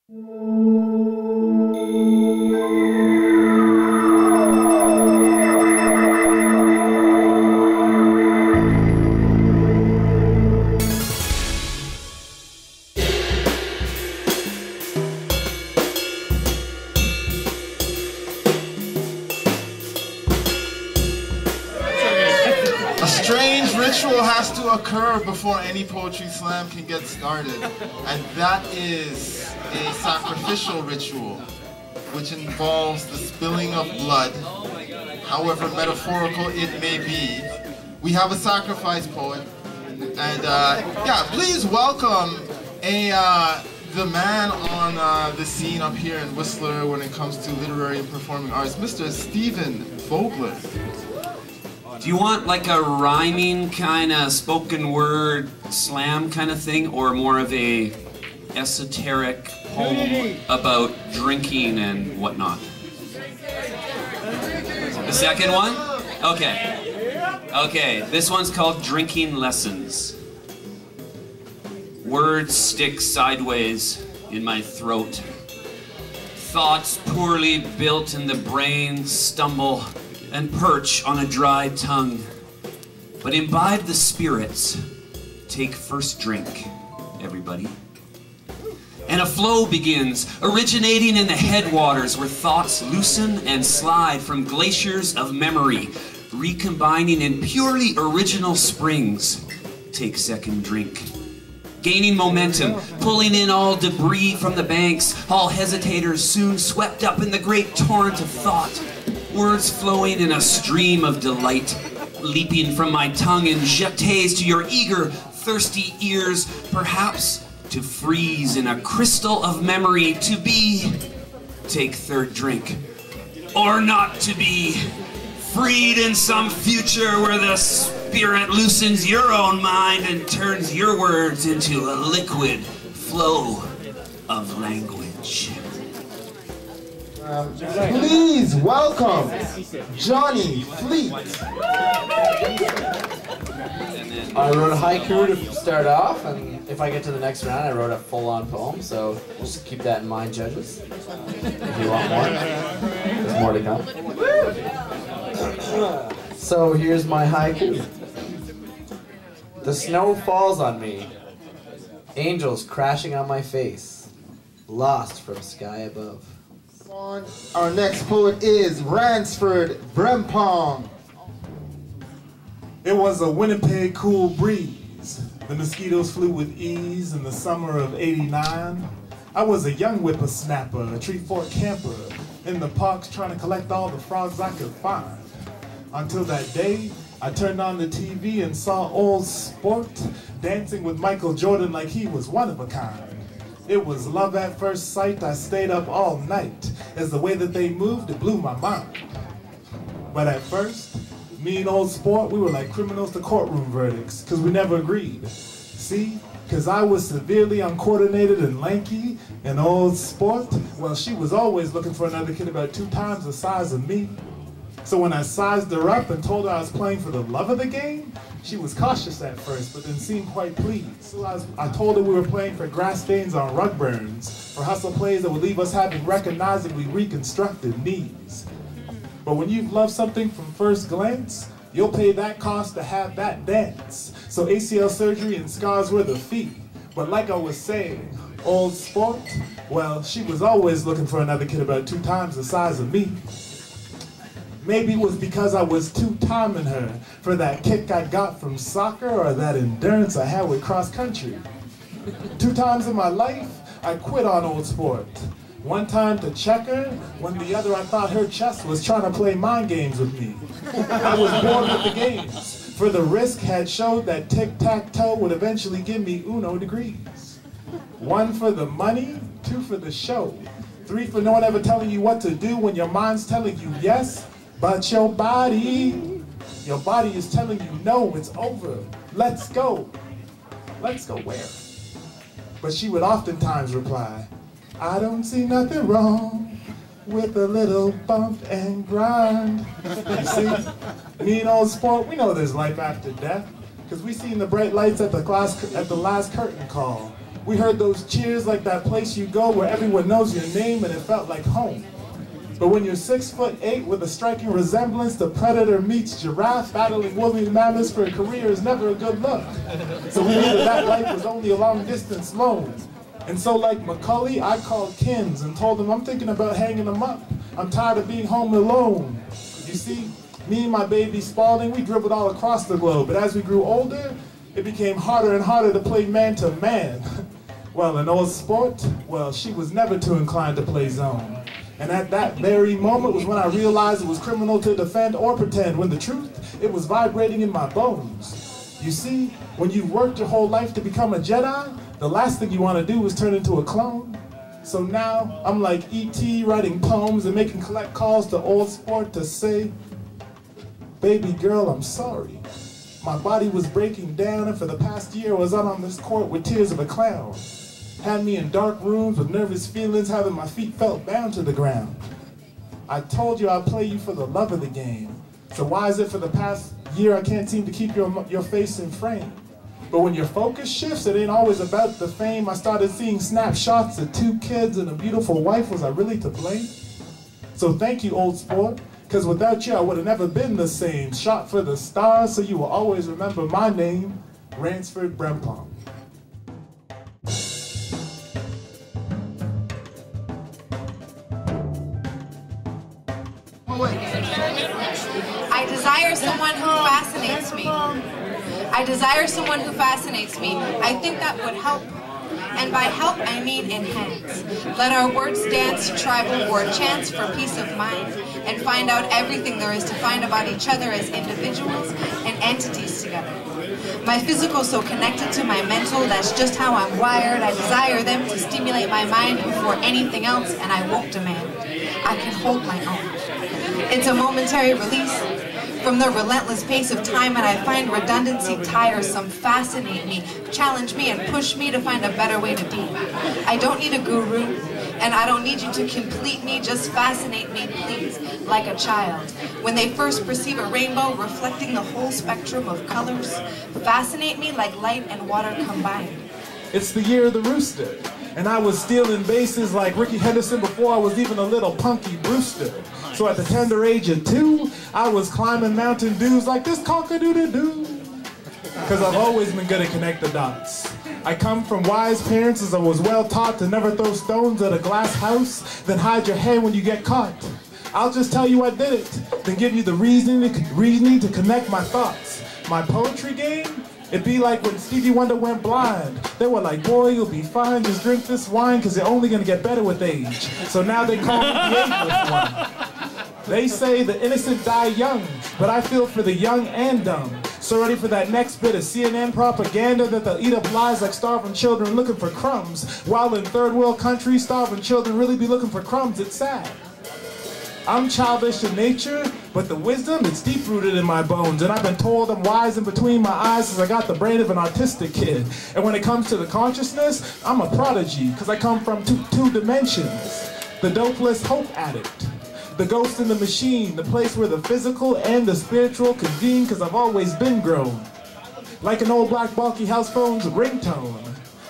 A strange ritual has to occur before any poetry slam can get started, and that is a sacrificial ritual, which involves the spilling of blood, however metaphorical it may be. We have a sacrifice poet, and yeah, please welcome the man on the scene up here in Whistler when it comes to literary and performing arts, Mr. Stephen Vogler. Do you want like a rhyming kind of spoken word slam kind of thing, or more of a esoteric poem about drinking and whatnot? The second one? Okay. Okay, this one's called Drinking Lessons. Words stick sideways in my throat. Thoughts poorly built in the brain stumble and perch on a dry tongue. But imbibe the spirits. Take first drink, everybody. And a flow begins, originating in the headwaters where thoughts loosen and slide from glaciers of memory, recombining in purely original springs. Take second drink. Gaining momentum, pulling in all debris from the banks, all hesitators soon swept up in the great torrent of thought. Words flowing in a stream of delight, leaping from my tongue in jetés to your eager, thirsty ears, perhaps to freeze in a crystal of memory, to be, take third drink, or not to be, freed in some future where the spirit loosens your own mind and turns your words into a liquid flow of language. Please welcome Johnny Fleet. I wrote a haiku to start off, and if I get to the next round, I wrote a full-on poem, so just keep that in mind, judges. If you want more, there's more to come. So here's my haiku. The snow falls on me, angels crashing on my face, lost from sky above. Our next poet is Ransford Brempong. It was a Winnipeg cool breeze. The mosquitoes flew with ease in the summer of '89. I was a young whippersnapper, a tree fort camper, in the parks trying to collect all the frogs I could find. Until that day, I turned on the TV and saw Old Sport dancing with Michael Jordan like he was one of a kind. It was love at first sight. I stayed up all night, as the way that they moved, it blew my mind. But at first, me and Old Sport, we were like criminals to courtroom verdicts, because we never agreed. See, because I was severely uncoordinated and lanky, and Old Sport, well, she was always looking for another kid about 2 times the size of me. So when I sized her up and told her I was playing for the love of the game, she was cautious at first, but then seemed quite pleased. So I told her we were playing for grass stains on rug burns, for hustle plays that would leave us having recognizably reconstructed knees. But when you've loved something from first glance, you'll pay that cost to have that dance. So ACL surgery and scars were the fee. But like I was saying, Old Sport, well, she was always looking for another kid about 2 times the size of me. Maybe it was because I was two-timing her for that kick I got from soccer or that endurance I had with cross country. 2 times in my life, I quit on Old Sport. One time to check her, when the other I thought her chest was trying to play mind games with me. I was bored with the games, for the risk had showed that tic-tac-toe would eventually give me Uno degrees. 1 for the money, 2 for the show, 3 for no one ever telling you what to do when your mind's telling you yes, but your body is telling you no, it's over. Let's go. Let's go where? But she would oftentimes reply, I don't see nothing wrong with a little bump and grind. You see, me and Old Sport, we know there's life after death, because we seen the bright lights at the last curtain call. We heard those cheers like that place you go where everyone knows your name and it felt like home. But when you're 6'8" with a striking resemblance to predator meets giraffe, battling woolly mammoths for a career is never a good look. So we knew that life was only a long distance loan. And so like Macaulay, I called Kins and told him I'm thinking about hanging him up. I'm tired of being home alone. You see, me and my baby Spalding, we dribbled all across the globe. But as we grew older, it became harder and harder to play man to man. Well, in old sport, well, she was never too inclined to play zone. And at that very moment was when I realized it was criminal to defend or pretend, when the truth, it was vibrating in my bones. You see, when you've worked your whole life to become a Jedi, the last thing you want to do is turn into a clone. So now, I'm like E.T. writing poems and making collect calls to old sport to say, baby girl, I'm sorry. My body was breaking down, and for the past year I was out on this court with tears of a clown. Had me in dark rooms with nervous feelings, having my feet felt bound to the ground. I told you I'd play you for the love of the game. So why is it for the past year I can't seem to keep your face in frame? But when your focus shifts, it ain't always about the fame. I started seeing snapshots of 2 kids and a beautiful wife. Was I really to blame? So thank you, old sport, because without you I would have never been the same. Shot for the stars, so you will always remember my name, Ransford Brempong. I desire someone who fascinates me. I desire someone who fascinates me. I think that would help. And by help, I mean enhance. Let our words dance to tribal war chants for peace of mind, and find out everything there is to find about each other as individuals and entities together. My physical so connected to my mental, that's just how I'm wired. I desire them to stimulate my mind before anything else, and I won't demand. I can hold my own. It's a momentary release from the relentless pace of time, and I find redundancy tiresome. Fascinate me, challenge me, and push me to find a better way to be. I don't need a guru, and I don't need you to complete me. Just fascinate me, please, like a child. When they first perceive a rainbow reflecting the whole spectrum of colors, fascinate me like light and water combined. It's the year of the rooster, and I was stealing bases like Ricky Henderson before I was even a little punky Brewster. So at the tender age of 2, I was climbing Mountain Dews like this cock-a-doodle-doo. Because I've always been good at connect the dots. I come from wise parents, as I was well taught to never throw stones at a glass house, then hide your head when you get caught. I'll just tell you I did it, then give you the reasoning to connect my thoughts. My poetry game? It'd be like when Stevie Wonder went blind. They were like, boy, you'll be fine, just drink this wine, because you're only going to get better with age. So now they call me the ageless one. They say the innocent die young, but I feel for the young and dumb. So ready for that next bit of CNN propaganda that they'll eat up lies like starving children looking for crumbs, while in third world countries, starving children really be looking for crumbs. It's sad. I'm childish in nature, but the wisdom, it's deep-rooted in my bones. And I've been told I'm wise in between my eyes since I got the brain of an autistic kid. And when it comes to the consciousness, I'm a prodigy, because I come from two dimensions. The dopeless hope addict. The ghost in the machine, the place where the physical and the spiritual convene, because I've always been grown. Like an old black bulky house phone's ringtone.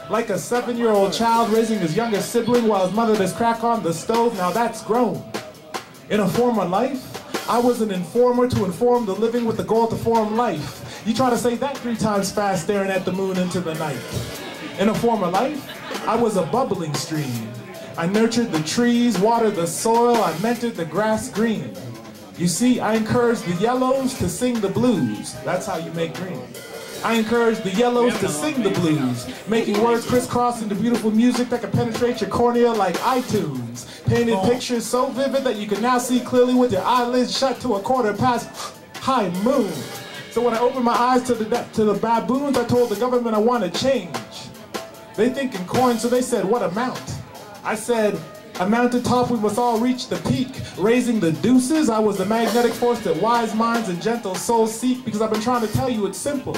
Like a 7-year-old child raising his younger sibling while his mother does crack on the stove, now that's grown. In a former life, I was an informer to inform the living with the goal to form life. You try to say that 3 times fast staring at the moon into the night. In a former life, I was a bubbling stream. I nurtured the trees, watered the soil, I mentored the grass green. You see, I encouraged the yellows to sing the blues. That's how you make green. I encouraged the yellows to sing the blues, making words crisscross into beautiful music that can penetrate your cornea like iTunes. Painted pictures so vivid that you can now see clearly with your eyelids shut to a quarter past high moon. So when I opened my eyes to the baboons, I told the government I wanted change. They think in coins, so they said, what amount? I said, a mountaintop we must all reach the peak. Raising the deuces, I was the magnetic force that wise minds and gentle souls seek, because I've been trying to tell you it's simple.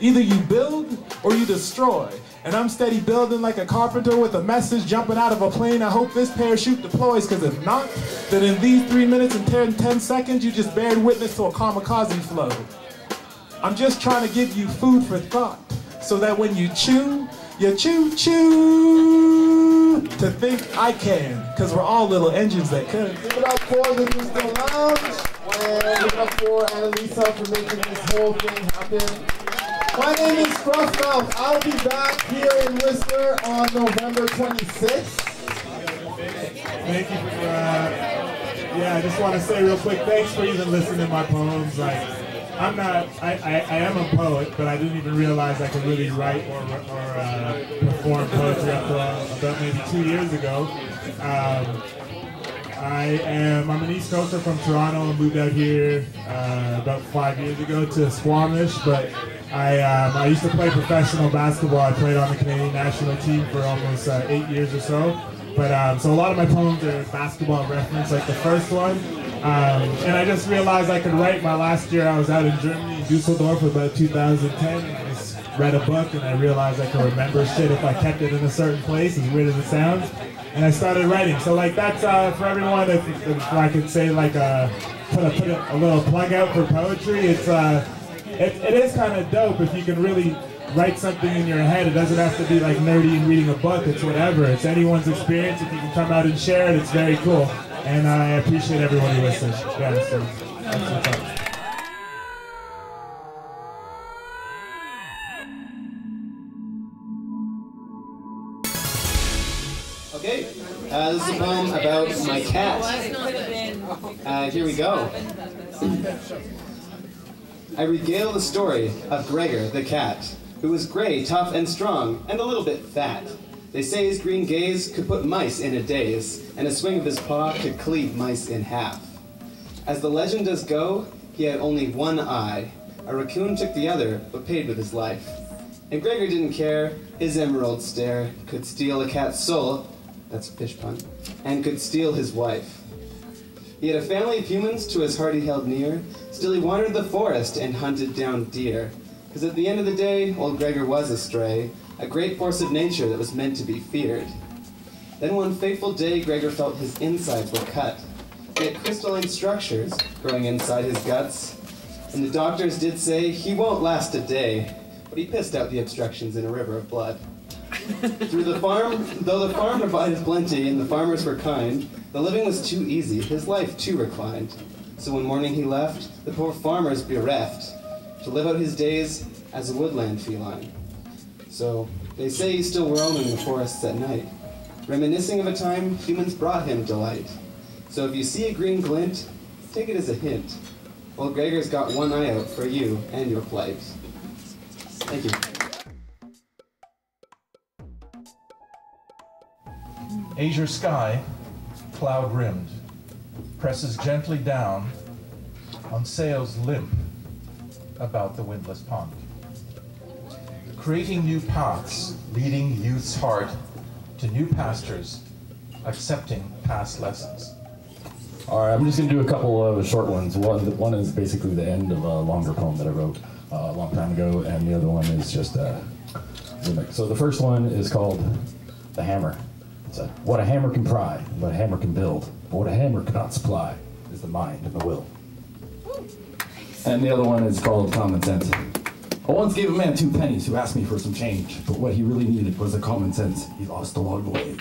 Either you build or you destroy. And I'm steady building like a carpenter with a message jumping out of a plane. I hope this parachute deploys, because if not, then in these 3 minutes and 10 seconds, you just bared witness to a kamikaze flow. I'm just trying to give you food for thought, so that when you chew, You choo-choo to think I can, because we're all little engines that could. Give it up for the Musical Lounge, and give it up for Annalisa for making this whole thing happen. My name is Gruffmouth. I'll be back here in Whistler on November 26th. Thank you for, yeah, I just want to say real quick, thanks for even listening to my poems. Like, I am a poet, but I didn't even realize I could really write or perform poetry up to about maybe 2 years ago. I'm an East Coaster from Toronto and moved out here about 5 years ago to Squamish, but I used to play professional basketball. I played on the Canadian national team for almost 8 years or so. But so a lot of my poems are basketball reference, like the first one. And I just realized I could write. My last year I was out in Germany, in Dusseldorf, about 2010. I just read a book and I realized I could remember shit if I kept it in a certain place, as weird as it sounds. And I started writing. So like that's for everyone. If I could say like put a little plug out for poetry. It is kind of dope if you can really write something in your head. It doesn't have to be like nerdy and reading a book. It's whatever. It's anyone's experience. If you can come out and share it, it's very cool. And I appreciate everyone who listens. Yeah, so that's what's up. Okay, this is a poem about my cat. Here we go. I regale the story of Gregor the cat, who was gray, tough, and strong, and a little bit fat. They say his green gaze could put mice in a daze, and a swing of his paw could cleave mice in half. As the legend does go, he had only one eye. A raccoon took the other, but paid with his life. And Gregor didn't care. His emerald stare could steal a cat's soul, that's a fish pun, and could steal his wife. He had a family of humans to his heart he held near. Still he wandered the forest and hunted down deer. Because at the end of the day, old Gregor was a stray, a great force of nature that was meant to be feared. Then one fateful day, Gregor felt his insides were cut. He had crystalline structures growing inside his guts. And the doctors did say he won't last a day, but he pissed out the obstructions in a river of blood. Though the farm provided plenty and the farmers were kind, the living was too easy, his life too reclined. So one morning he left, the poor farmer's bereft, to live out his days as a woodland feline. So they say he's still roaming the forests at night, reminiscing of a time humans brought him delight. So if you see a green glint, take it as a hint. Old Gregor's got one eye out for you and your plight. Thank you. Azure sky, cloud-rimmed, presses gently down on sails limp about the windless pond. Creating new paths, leading youth's heart to new pastures, accepting past lessons. All right, I'm just going to do a couple of short ones. One is basically the end of a longer poem that I wrote a long time ago, and the other one is just a remix. So the first one is called The Hammer. It's what a hammer can pry, what a hammer can build, but what a hammer cannot supply is the mind and the will. And the other one is called Common Sense. I once gave a man 2 pennies who asked me for some change, but what he really needed was a common sense he lost along the way.